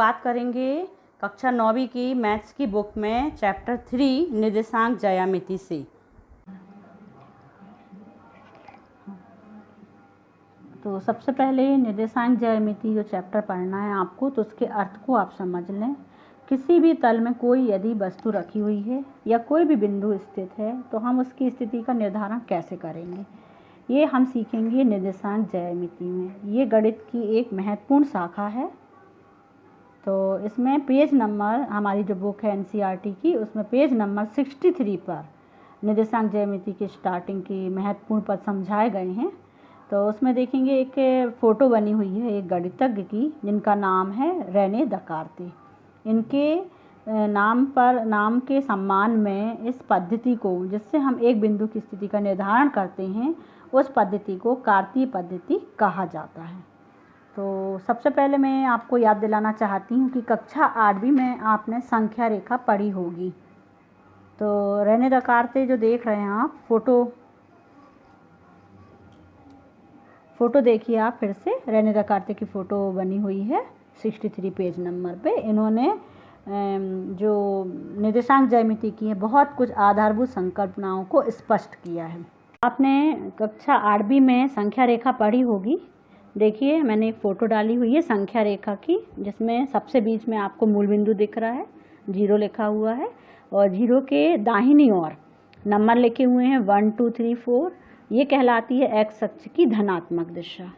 बात करेंगे कक्षा 9वीं की मैथ्स की बुक में चैप्टर 3 निर्देशांक ज्यामिति से। तो सबसे पहले निर्देशांक ज्यामिति जो चैप्टर पढ़ना है आपको, तो उसके अर्थ को आप समझ लें। किसी भी तल में कोई यदि वस्तु रखी हुई है या कोई भी बिंदु स्थित है तो हम उसकी स्थिति का निर्धारण कैसे करेंगे, ये हम सीखेंगे निर्देशांक ज्यामिति में। ये गणित की एक महत्वपूर्ण शाखा है। तो इसमें पेज नंबर, हमारी जो बुक है एनसीईआरटी की, उसमें पेज नंबर 63 पर निर्देशांक ज्यामिति की स्टार्टिंग की महत्वपूर्ण पद समझाए गए हैं। तो उसमें देखेंगे एक फ़ोटो बनी हुई है एक गणितज्ञ की, जिनका नाम है रेने दकार्ते। इनके नाम के सम्मान में इस पद्धति को, जिससे हम एक बिंदु की स्थिति का निर्धारण करते हैं, उस पद्धति को कार्तीय पद्धति कहा जाता है। तो सबसे पहले मैं आपको याद दिलाना चाहती हूँ कि कक्षा 8वीं में आपने संख्या रेखा पढ़ी होगी। तो रेने दकार्ते जो देख रहे हैं आप, फ़ोटो देखिए आप फिर से। रेने दकार्ते की फ़ोटो बनी हुई है 63 पेज नंबर पे। इन्होंने जो निर्देशांक ज्यामिति की है, बहुत कुछ आधारभूत संकल्पनाओं को स्पष्ट किया है। आपने कक्षा 8वीं में संख्या रेखा पढ़ी होगी। देखिए मैंने एक फ़ोटो डाली हुई है संख्या रेखा की, जिसमें सबसे बीच में आपको मूल बिंदु दिख रहा है, 0 लिखा हुआ है, और 0 के दाहिनी ओर नंबर लिखे हुए हैं 1 2 3 4। ये कहलाती है एक्स अक्ष की धनात्मक दिशा।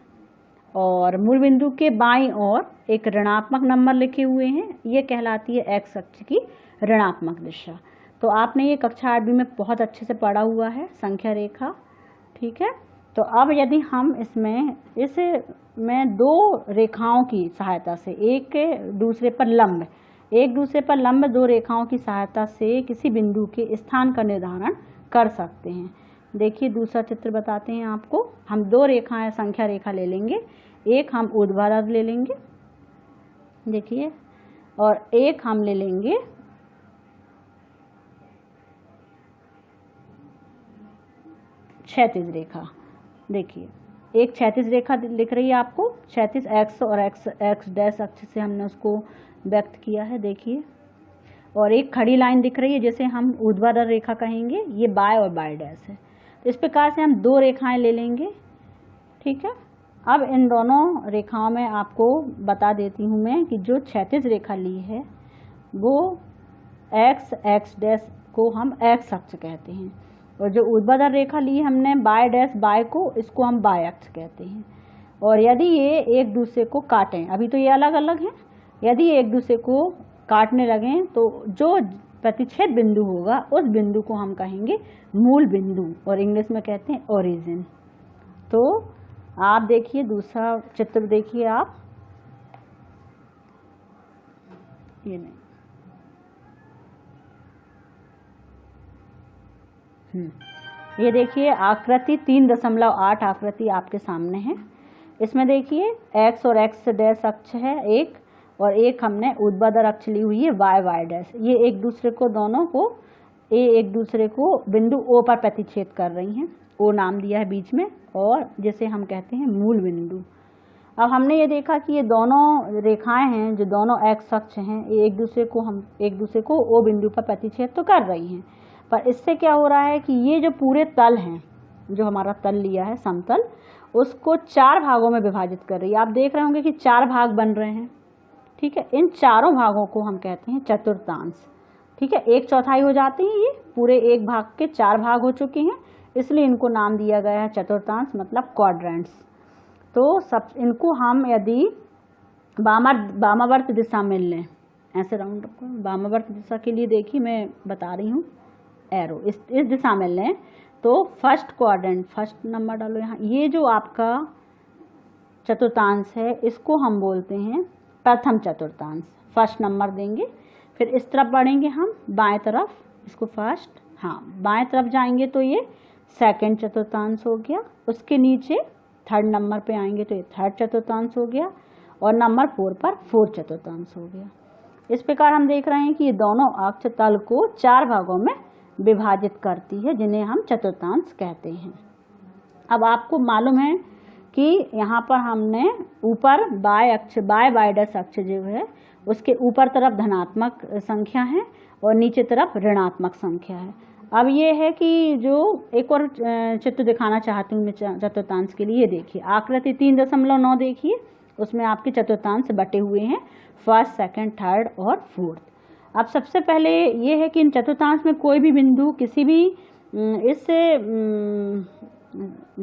और मूल बिंदु के बाईं ओर एक ऋणात्मक नंबर लिखे हुए हैं, ये कहलाती है एक्स अक्ष की ऋणात्मक दिशा। तो आपने ये कक्षा 8वीं में बहुत अच्छे से पढ़ा हुआ है संख्या रेखा, ठीक है। तो अब यदि हम इसमें दो रेखाओं की सहायता से, एक दूसरे पर लंब दो रेखाओं की सहायता से किसी बिंदु के स्थान का निर्धारण कर सकते हैं। देखिए दूसरा चित्र बताते हैं आपको। हम दो रेखाएं संख्या रेखा ले लेंगे, एक हम ऊर्ध्वाधर ले लेंगे, देखिए, और एक हम ले लेंगे क्षैतिज रेखा। देखिए एक क्षैतिज रेखा दिख रही है आपको, क्षैतिज एक्स और एक्स डैश अक्ष से हमने उसको व्यक्त किया है, देखिए। और एक खड़ी लाइन दिख रही है जिसे हम ऊर्ध्वाधर रेखा कहेंगे, ये बाय और बाय डैश है। तो इस प्रकार से हम दो रेखाएं ले लेंगे, ठीक है। अब इन दोनों रेखाओं में आपको बता देती हूँ मैं कि जो क्षैतिज रेखा ली है वो एक्स डैश को हम एक्स अक्ष कहते हैं, और जो ऊर्ध्वाधर रेखा ली हमने बाय डैश बाय को, इसको हम बाय अक्ष कहते हैं। और यदि ये एक दूसरे को काटें, अभी तो ये अलग अलग हैं, यदि ये एक दूसरे को काटने लगें तो जो प्रतिच्छेद बिंदु होगा उस बिंदु को हम कहेंगे मूल बिंदु, और इंग्लिश में कहते हैं ओरिजिन। तो आप देखिए दूसरा चित्र देखिए आप, ये नहीं, ये देखिए आकृति 3.8 आकृति आपके सामने है। इसमें देखिए एक्स और एक्स डैश अक्ष है एक, और एक हमने ऊर्ध्वाधर अक्ष ली हुई है वाई डैश। ये एक दूसरे को, दोनों को एक दूसरे को बिंदु ओ पर प्रतिच्छेद कर रही हैं, ओ नाम दिया है बीच में, और जिसे हम कहते हैं मूल बिंदु। अब हमने ये देखा कि ये दोनों रेखाएं हैं जो दोनों एक्स अक्ष हैं, ये एक दूसरे को ओ बिंदु पर प्रतिच्छेद तो कर रही हैं, पर इससे क्या हो रहा है कि ये जो पूरे तल हैं, जो हमारा तल लिया है समतल, उसको 4 भागों में विभाजित कर रही है। आप देख रहे होंगे कि 4 भाग बन रहे हैं, ठीक है। इन चारों भागों को हम कहते हैं चतुर्थांश, ठीक है। 1/4 हो जाते हैं, ये पूरे एक भाग के 4 भाग हो चुके हैं, इसलिए इनको नाम दिया गया है चतुर्थांश, मतलब क्वाड्रेंट्स। तो सब इनको हम यदि वामावर्त दिशा में लें, ऐसे राउंड वामावर्त दिशा के लिए देखिए मैं बता रही हूँ, एरो इस दिशा में लें तो फर्स्ट क्वाड्रेंट, फर्स्ट नंबर डालो यहाँ, ये जो आपका चतुर्थांश है इसको हम बोलते हैं प्रथम चतुर्थांश, फर्स्ट नंबर देंगे। फिर इस तरफ बढ़ेंगे हम बाएं तरफ, इसको फर्स्ट, बाएं तरफ जाएंगे तो ये सेकंड चतुर्थांश हो गया। उसके नीचे थर्ड नंबर पे आएंगे तो ये थर्ड चतुर्थांश हो गया, और नंबर 4 पर फोर्थ चतुर्थांश हो गया। इस प्रकार हम देख रहे हैं कि ये दोनों अक्ष तल को 4 भागों में विभाजित करती है, जिन्हें हम चतुर्थांश कहते हैं। अब आपको मालूम है कि यहाँ पर हमने ऊपर बाय डैश अक्ष जो है उसके ऊपर तरफ धनात्मक संख्या है और नीचे तरफ ऋणात्मक संख्या है। अब ये है कि जो एक और चित्र दिखाना चाहती हूँ मैं चतुर्थांश के लिए। ये देखिए आकृति 3.9 देखिए, उसमें आपके चतुर्थांश बटे हुए हैं फर्स्ट, सेकंड, थर्ड और फोर्थ। अब सबसे पहले ये है कि इन चतुर्थांश में कोई भी बिंदु किसी भी इससे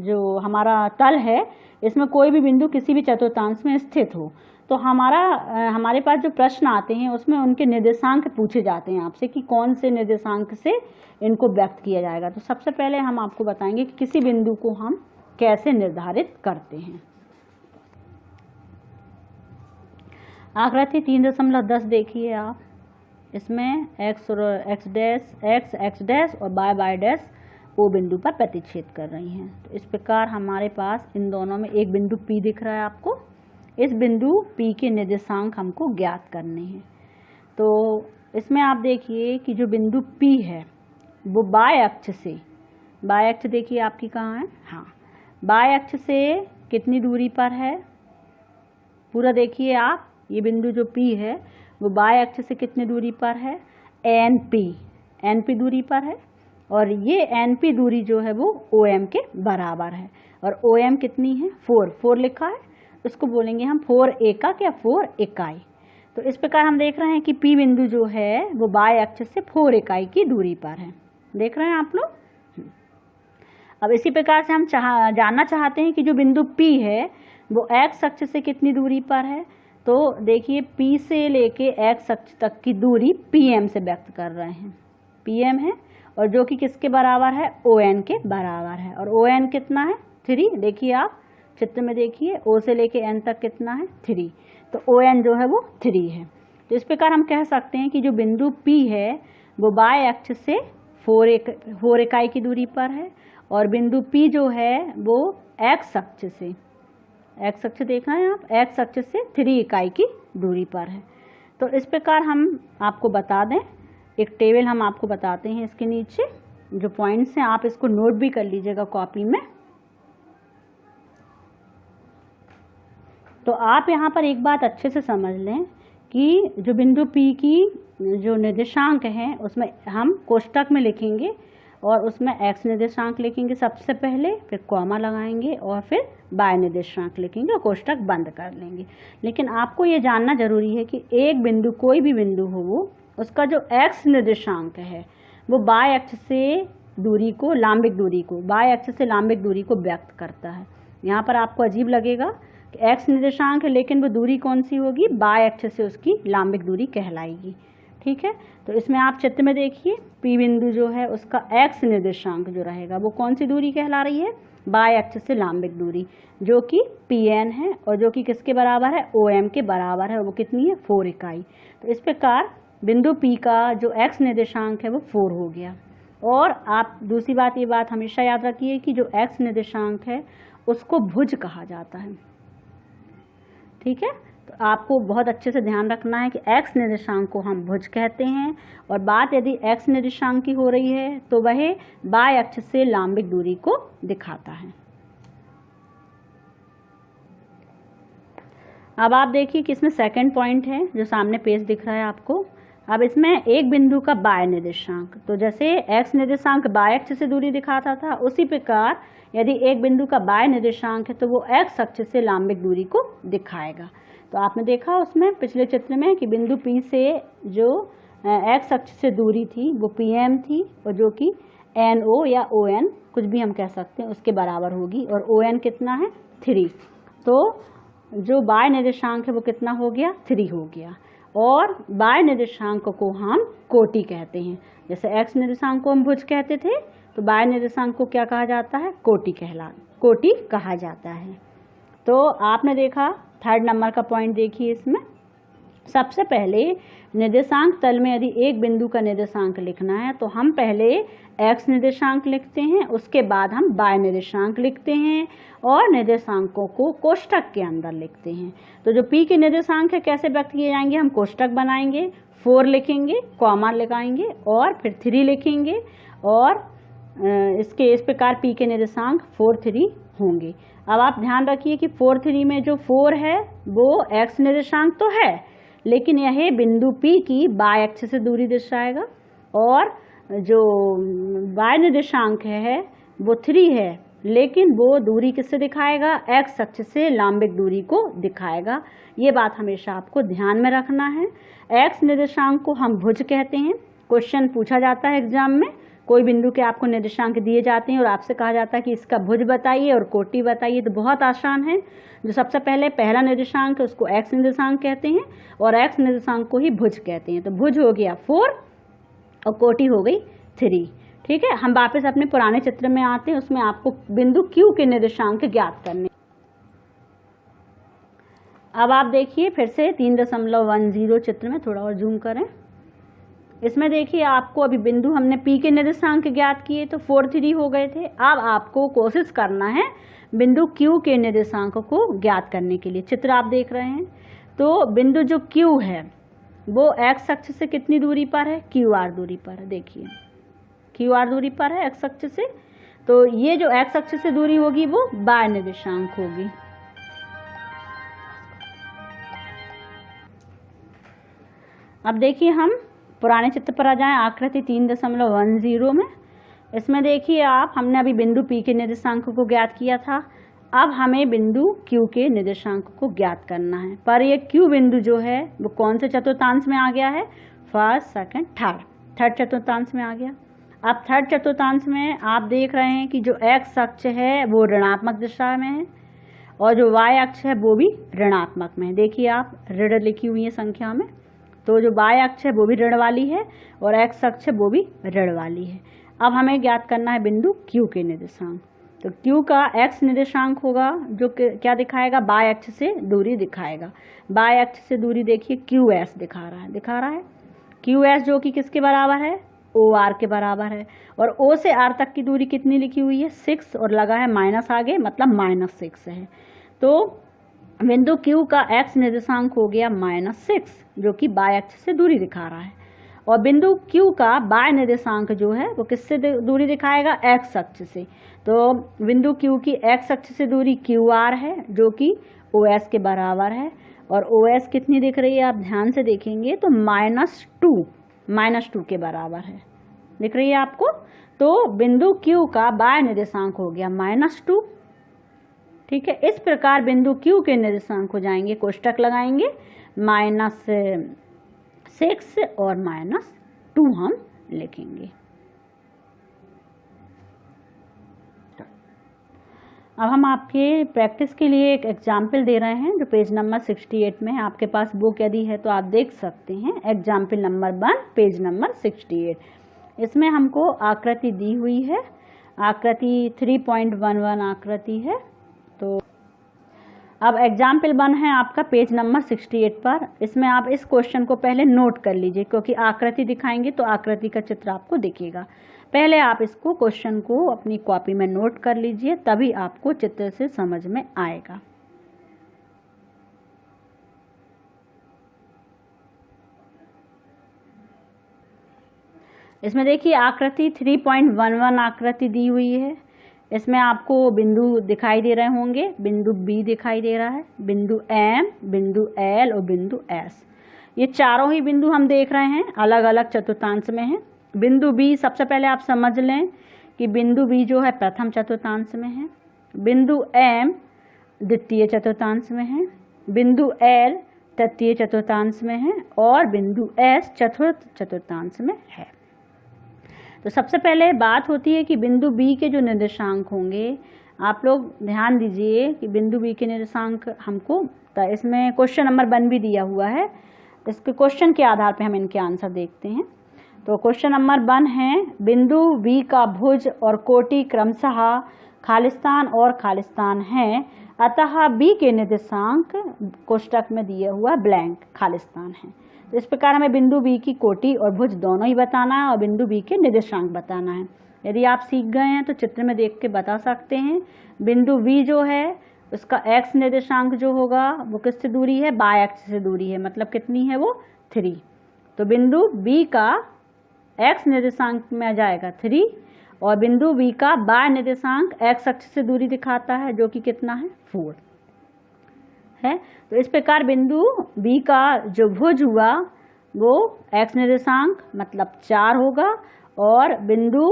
जो हमारा तल है इसमें कोई भी बिंदु किसी भी चतुर्थांश में स्थित हो तो हमारे पास जो प्रश्न आते हैं उसमें उनके निर्देशांक पूछे जाते हैं आपसे कि कौन से निर्देशांक से इनको व्यक्त किया जाएगा। तो सबसे पहले हम आपको बताएंगे कि किसी बिंदु को हम कैसे निर्धारित करते हैं। आकृति 3.10 देखिए आप, इसमें x और x डैश और y डैश ओ बिंदु पर प्रतिच्छेद कर रही हैं। तो इस प्रकार हमारे पास इन दोनों में एक बिंदु P दिख रहा है आपको। इस बिंदु P के निर्देशांक हमको ज्ञात करने हैं। तो इसमें आप देखिए कि जो बिंदु P है वो बाय अक्ष से, बाय अक्ष देखिए आपकी कहाँ है, हाँ, बाय अक्ष से कितनी दूरी पर है, पूरा देखिए आप, ये बिंदु जो P है वो बाय अक्ष से कितनी दूरी पर है, NP दूरी पर है। और ये NP दूरी जो है वो OM के बराबर है। और OM कितनी है, 4 लिखा है, उसको बोलेंगे हम 4 एकक या 4 इकाई। तो इस प्रकार हम देख रहे हैं कि P बिंदु जो है वो बाय अक्ष से 4 इकाई की दूरी पर है। देख रहे हैं आप लोग। अब इसी प्रकार से हम जानना चाहते हैं कि जो बिंदु P है वो x अक्ष से कितनी दूरी पर है। तो देखिए P से लेके x अक्ष तक की दूरी PM से व्यक्त कर रहे हैं, PM है, और जो कि किसके बराबर है, ON के बराबर है। और ON कितना है, 3। देखिए आप चित्र में देखिए, O से लेके N तक कितना है, 3। तो ON जो है वो 3 है। तो इस प्रकार हम कह सकते हैं कि जो बिंदु P है वो बाय अक्ष से 4 इकाई की दूरी पर है और बिंदु P जो है वो x अक्ष से, x अक्ष देखना है आप, x अक्ष से 3 इकाई की दूरी पर है। तो इस प्रकार हम आपको बता दें, एक टेबल हम आपको बताते हैं इसके नीचे, जो पॉइंट्स हैं आप इसको नोट भी कर लीजिएगा कॉपी में। तो आप यहाँ पर एक बात अच्छे से समझ लें कि जो बिंदु P की जो निर्देशांक हैं उसमें हम कोष्टक में लिखेंगे और उसमें x निर्देशांक लिखेंगे सबसे पहले, फिर कॉमा लगाएंगे और फिर y निर्देशांक लिखेंगे और कोष्टक बंद कर लेंगे। लेकिन आपको ये जानना जरूरी है कि एक बिंदु, कोई भी बिंदु हो वो, उसका जो x निर्देशांक है वो y अक्ष से दूरी को, लांबिक दूरी को, y अक्ष से लांबिक दूरी को व्यक्त करता है। यहाँ पर आपको अजीब लगेगा कि x निर्देशांक है लेकिन वो दूरी कौन सी होगी, y अक्ष से उसकी लांबिक दूरी कहलाएगी। ठीक है, तो इसमें आप चित्र में देखिए P बिंदु जो है उसका x निर्देशांक जो रहेगा वो कौन सी दूरी कहला रही है, y अक्ष से लांबिक दूरी, जो कि Pn है और जो कि किसके बराबर है, OM के बराबर है। वो कितनी है, 4 इकाई। तो इस प्रकार बिंदु P का जो x निर्देशांक है वो 4 हो गया। और आप दूसरी बात, ये बात हमेशा याद रखिए कि जो x निर्देशांक है उसको भुज कहा जाता है। ठीक है, तो आपको बहुत अच्छे से ध्यान रखना है कि x निर्देशांक को हम भुज कहते हैं और बात यदि x निर्देशांक की हो रही है तो वह y अक्ष से लांबिक दूरी को दिखाता है। अब आप देखिए कि इसमें सेकंड पॉइंट है जो सामने पेज दिख रहा है आपको। अब इसमें एक बिंदु का y निर्देशांक, तो जैसे x निर्देशांक y अक्ष से दूरी दिखाता था, उसी प्रकार यदि एक बिंदु का y निर्देशांक है तो वो x अक्ष से लांबिक दूरी को दिखाएगा। तो आपने देखा उसमें पिछले चित्र में कि बिंदु P से जो x अक्ष से दूरी थी वो PM थी और जो कि NO या ON, कुछ भी हम कह सकते हैं, उसके बराबर होगी। और ON कितना है, 3। तो जो y निर्देशांक है वो कितना हो गया, 3 हो गया। और y निर्देशांक को हम कोटि कहते हैं। जैसे x निर्देशांक को हम भुज कहते थे तो y निर्देशांक को क्या कहा जाता है, कोटि कहा जाता है। तो आपने देखा थर्ड नंबर का पॉइंट देखिए, इसमें सबसे पहले निर्देशांक तल में यदि एक बिंदु का निर्देशांक लिखना है तो हम पहले x निर्देशांक लिखते हैं, उसके बाद हम y निर्देशांक लिखते हैं और निर्देशांकों को कोष्टक के अंदर लिखते हैं। तो जो P के निर्देशांक है कैसे व्यक्त किए जाएंगे, हम कोष्टक बनाएंगे, 4 लिखेंगे, कॉमा लगाएंगे और फिर 3 लिखेंगे और इस प्रकार P के निर्देशांक 4, 3 होंगे। अब आप ध्यान रखिए कि 4, 3 में जो 4 है वो x निर्देशांक तो है, लेकिन यह बिंदु P की बाय अक्ष से दूरी दर्शाएगा और जो y निर्देशांक है वो 3 है, लेकिन वो दूरी किससे दिखाएगा, x अक्ष से लंबित दूरी को दिखाएगा। ये बात हमेशा आपको ध्यान में रखना है। x निर्देशांक को हम भुज कहते हैं। क्वेश्चन पूछा जाता है एग्जाम में, कोई बिंदु के आपको निर्देशांक दिए जाते हैं और आपसे कहा जाता है कि इसका भुज बताइए और कोटि बताइए, तो बहुत आसान है। जो सबसे पहले पहला निर्देशांक है उसको x निर्देशांक कहते हैं और x निर्देशांक को ही भुज कहते हैं। तो भुज हो गया 4 और कोटि हो गई 3। ठीक है, हम वापस अपने पुराने चित्र में आते हैं, उसमें आपको बिंदु Q के निर्देशांक ज्ञात करने। अब आप देखिए फिर से 3.10 चित्र में, थोड़ा और जूम करें। इसमें देखिए आपको अभी बिंदु हमने P के निर्देशांक ज्ञात किए तो 4, 3 हो गए थे। अब आपको कोशिश करना है बिंदु Q के निर्देशांक को ज्ञात करने के लिए। चित्र आप देख रहे हैं, तो बिंदु जो Q है वो x अक्ष से कितनी दूरी पर है, QR दूरी पर है। देखिए QR दूरी पर है x अक्ष से, तो ये जो x अक्ष से दूरी होगी वो y निर्देशांक होगी। अब देखिए हम पुराने चित्र पर आ जाएं, आकृति 3.10 में। इसमें देखिए आप, हमने अभी बिंदु P के निर्देशांक को ज्ञात किया था। अब हमें बिंदु Q के निर्देशांक को ज्ञात करना है। पर ये Q बिंदु जो है वो कौन से चतुर्थांश में आ गया है, फर्स्ट, सेकंड, थर्ड चतुर्थांश में आ गया। अब थर्ड चतुर्थांश में आप देख रहे हैं कि जो x अक्ष है वो ऋणात्मक दिशा में है और जो y अक्ष है वो भी ऋणात्मक में है। देखिए आप ऋण लिखी हुई है संख्या में, तो जो y अक्ष है वो भी ऋण वाली है और x अक्ष है वो भी ऋण वाली है। अब हमें ज्ञात करना है बिंदु Q के निर्देशांक। तो Q का x निर्देशांक होगा जो क्या दिखाएगा, y अक्ष से दूरी दिखाएगा। y अक्ष से दूरी देखिए QS दिखा रहा है QS जो कि किसके बराबर है, OR के बराबर है। और O से R तक की दूरी कितनी लिखी हुई है, 6, और लगा है माइनस आगे, मतलब -6 है। तो बिंदु Q का x निर्देशांक हो गया -6, जो कि y अक्ष से दूरी दिखा रहा है। और बिंदु Q का y निर्देशांक जो है वो किससे दूरी दिखाएगा, x अक्ष से। तो बिंदु Q की x अक्ष से दूरी QR है जो कि OS के बराबर है। और OS कितनी दिख रही है, आप ध्यान से देखेंगे तो -2 के बराबर है, दिख रही है आपको। तो बिंदु Q का y निर्देशांक हो गया -2। ठीक है, इस प्रकार बिंदु Q के निर्देशांक हो जाएंगे, कोष्टक लगाएंगे, -6 और -2 हम लिखेंगे। अब हम आपके प्रैक्टिस के लिए एक एग्जाम्पल दे रहे हैं जो पेज नंबर 68 में है। आपके पास बुक यदि है तो आप देख सकते हैं। Example number 1, page number 68। इसमें हमको आकृति दी हुई है, आकृति 3.11 आकृति है। तो अब एग्जाम्पल 1 है आपका पेज नंबर 68 पर। इसमें आप इस क्वेश्चन को पहले नोट कर लीजिए, क्योंकि आकृति दिखाएंगे तो आकृति का चित्र आपको दिखेगा। पहले आप इसको क्वेश्चन को अपनी कॉपी में नोट कर लीजिए, तभी आपको चित्र से समझ में आएगा। इसमें देखिए आकृति 3.11 आकृति दी हुई है। इसमें आपको बिंदु दिखाई दे रहे होंगे, बिंदु B दिखाई दे रहा है, बिंदु M, बिंदु L और बिंदु S। ये चारों ही बिंदु हम देख रहे हैं अलग अलग चतुर्थांश में है। बिंदु B सबसे पहले आप समझ लें कि बिंदु B जो है प्रथम चतुर्थांश में है, बिंदु M द्वितीय चतुर्थांश में है, बिंदु L तृतीय चतुर्थांश में है और बिंदु S चतुर्थ चतुर्थांश में है। तो सबसे पहले बात होती है कि बिंदु B के जो निर्देशांक होंगे, आप लोग ध्यान दीजिए कि बिंदु B के निर्देशांक हमको, इसमें क्वेश्चन नंबर 1 भी दिया हुआ है, इसके क्वेश्चन के आधार पे हम इनके आंसर देखते हैं। तो क्वेश्चन नंबर 1 है, बिंदु B का भुज और कोटि क्रमशः खालिस्तान और खालिस्तान है, अतः B के निर्देशांक कोष्टक में दिया हुआ ब्लैंक खालिस्तान है। तो इस प्रकार हमें बिंदु B की कोटि और भुज दोनों ही बताना है और बिंदु B के निर्देशांक बताना है। यदि आप सीख गए हैं तो चित्र में देख के बता सकते हैं। बिंदु B जो है उसका x निर्देशांक जो होगा वो किससे दूरी है, y अक्ष से दूरी है, मतलब कितनी है वो 3। तो बिंदु B का x निर्देशांक में आ जाएगा 3 और बिंदु B का y निर्देशांक x अक्ष से दूरी दिखाता है जो कि कितना है 4 है। तो इस प्रकार बिंदु बी का जो भुज हुआ वो x निर्देशांक मतलब 4 होगा और बिंदु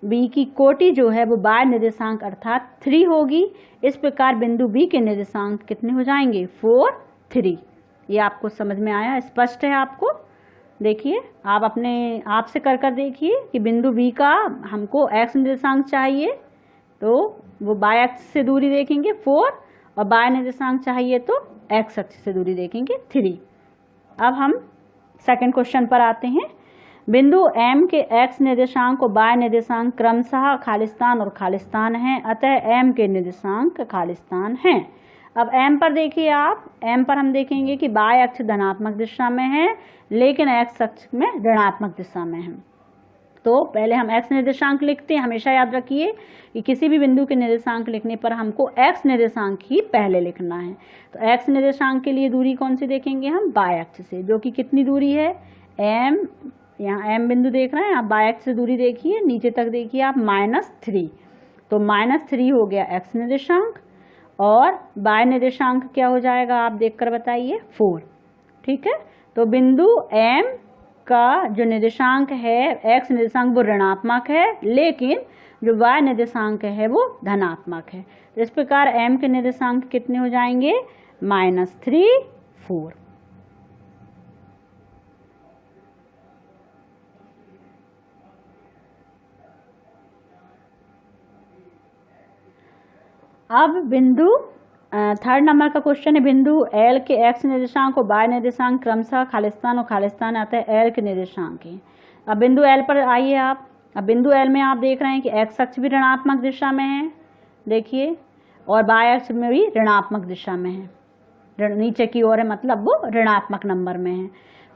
बी की कोटि जो है वो y निर्देशांक अर्थात 3 होगी। इस प्रकार बिंदु बी के निर्देशांक कितने हो जाएंगे 4, 3। ये आपको समझ में आया, स्पष्ट है आपको? देखिए आप अपने आप से कर देखिए कि बिंदु बी का हमको x निर्देशांक चाहिए तो वो y अक्ष से दूरी देखेंगे 4 और y निर्देशांक चाहिए तो x अक्ष से दूरी देखेंगे 3। अब हम सेकंड क्वेश्चन पर आते हैं। बिंदु M के x निर्देशांक और y निर्देशांक क्रमशः खालिस्तान और खालिस्तान हैं, अतः M के निर्देशांक खालिस्तान हैं। अब M पर देखिए आप, M पर हम देखेंगे कि y अक्ष धनात्मक दिशा में है लेकिन x अक्ष में ऋणात्मक दिशा में है। तो पहले हम x निर्देशांक लिखते हैं। हमेशा याद रखिए कि किसी भी बिंदु के निर्देशांक लिखने पर हमको x निर्देशांक ही पहले लिखना है। तो x निर्देशांक के लिए दूरी कौन सी देखेंगे हम y अक्ष से, जो कि कितनी दूरी है m, यहाँ m बिंदु देख रहे हैं आप, y अक्ष से दूरी देखिए नीचे तक देखिए आप -3। तो -3 हो गया x निर्देशांक और y निर्देशांक क्या हो जाएगा आप देखकर बताइए 4। ठीक है, तो बिंदु m का जो निर्देशांक है x निर्देशांक वो ऋणात्मक है लेकिन जो y निर्देशांक है वो धनात्मक है। तो इस प्रकार m के निर्देशांक कितने हो जाएंगे -3, 4। अब बिंदु थर्ड नंबर का क्वेश्चन है। बिंदु L के x निर्देशांक और y निर्देशांक क्रमशः खालिस्तान और खालिस्तान आता है L के निर्देशांक है। अब बिंदु L पर आइए आप। अब बिंदु L में आप देख रहे हैं कि x अक्ष भी ऋणात्मक दिशा में है देखिए और y अक्ष में भी ऋणात्मक दिशा में है, नीचे की ओर है मतलब वो ऋणात्मक नंबर में है।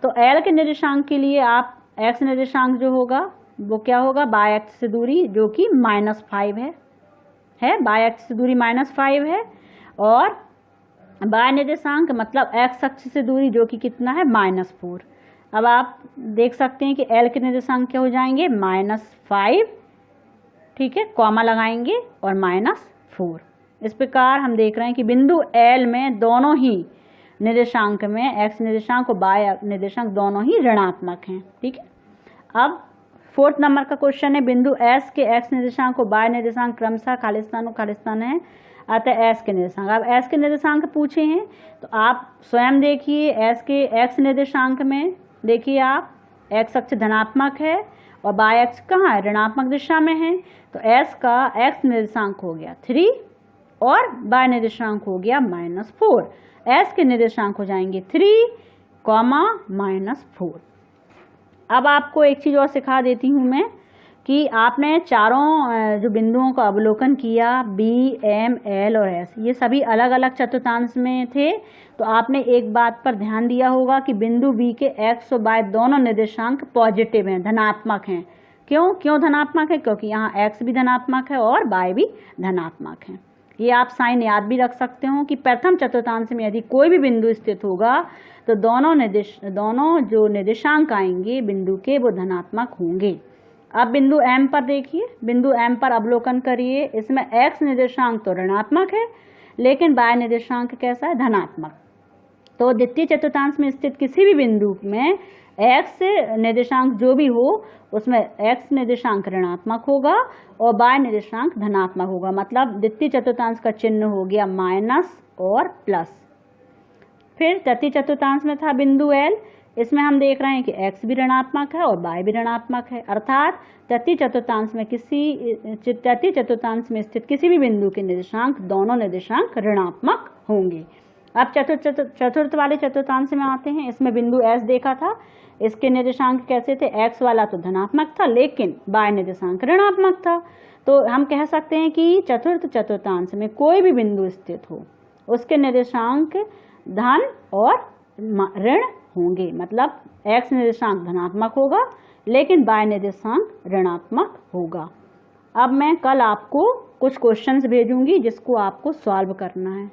तो L के निर्देशांक के लिए आप x निर्देशांक जो होगा वो क्या होगा y अक्ष से दूरी जो कि -5 है y अक्ष से दूरी -5 है और y निर्देशांक मतलब x अक्ष से दूरी जो कि कितना है -4। अब आप देख सकते हैं कि L के निर्देशांक क्या हो जाएंगे -5, ठीक है, कॉमा लगाएंगे और -4। इस प्रकार हम देख रहे हैं कि बिंदु L में दोनों ही निर्देशांक में x निर्देशांक और y निर्देशांक दोनों ही ऋणात्मक हैं। ठीक है, अब फोर्थ नंबर का क्वेश्चन है। बिंदु S के x निर्देशांक और y निर्देशांक क्रमशः खालिस्तान और खालिस्तान है, अतः S के निर्देशांक। अब S के निर्देशांक पूछे हैं तो आप स्वयं देखिए S के x निर्देशांक में देखिए आप x अक्ष धनात्मक है और y अक्ष कहाँ है ऋणात्मक दिशा में है। तो S का x निर्देशांक हो गया 3 और y निर्देशांक हो गया -4। S के निर्देशांक हो जाएंगे 3, -4। अब आपको एक चीज़ और सिखा देती हूँ मैं कि आपने चारों जो बिंदुओं का अवलोकन किया B, M, L और S, ये सभी अलग अलग चतुर्थांश में थे। तो आपने एक बात पर ध्यान दिया होगा कि बिंदु B के x और y दोनों निर्देशांक पॉजिटिव हैं, धनात्मक हैं। क्यों धनात्मक है? क्योंकि यहाँ x भी धनात्मक है और y भी धनात्मक है। ये आप साइन याद भी रख सकते हो कि प्रथम चतुर्थांश में यदि कोई भी बिंदु स्थित होगा तो दोनों जो निर्देशांक आएंगे बिंदु के वो धनात्मक होंगे। अब बिंदु M पर देखिए, बिंदु M पर अवलोकन करिए। इसमें x निर्देशांक तो ऋणात्मक है लेकिन y निर्देशांक कैसा है धनात्मक। तो द्वितीय चतुर्थांश में स्थित किसी भी बिंदु में x निर्देशांक जो भी हो उसमें x निर्देशांक ऋणात्मक होगा और y निर्देशांक धनात्मक होगा। मतलब द्वितीय चतुर्थांश का चिन्ह हो गया माइनस और प्लस। फिर तृतीय चतुर्थांश में था बिंदु L, इसमें हम देख रहे हैं कि x भी ऋणात्मक है और y भी ऋणात्मक है, अर्थात तृतीय चतुर्थांश में स्थित किसी भी बिंदु के निर्देशांक दोनों निर्देशांक ऋणात्मक होंगे। अब चतुर्थ वाले चतुर्थांश में आते हैं। इसमें बिंदु S देखा था, इसके निर्देशांक कैसे थे? x वाला तो धनात्मक था लेकिन y निर्देशांक ऋणात्मक था। तो हम कह सकते हैं कि चतुर्थ चतुर्थांश में कोई भी बिंदु स्थित हो उसके निर्देशांक धन और ऋण होंगे। मतलब x निर्देशांक धनात्मक होगा लेकिन y निर्देशांक ऋणात्मक होगा। अब मैं कल आपको कुछ क्वेश्चंस भेजूंगी जिसको आपको सॉल्व करना है।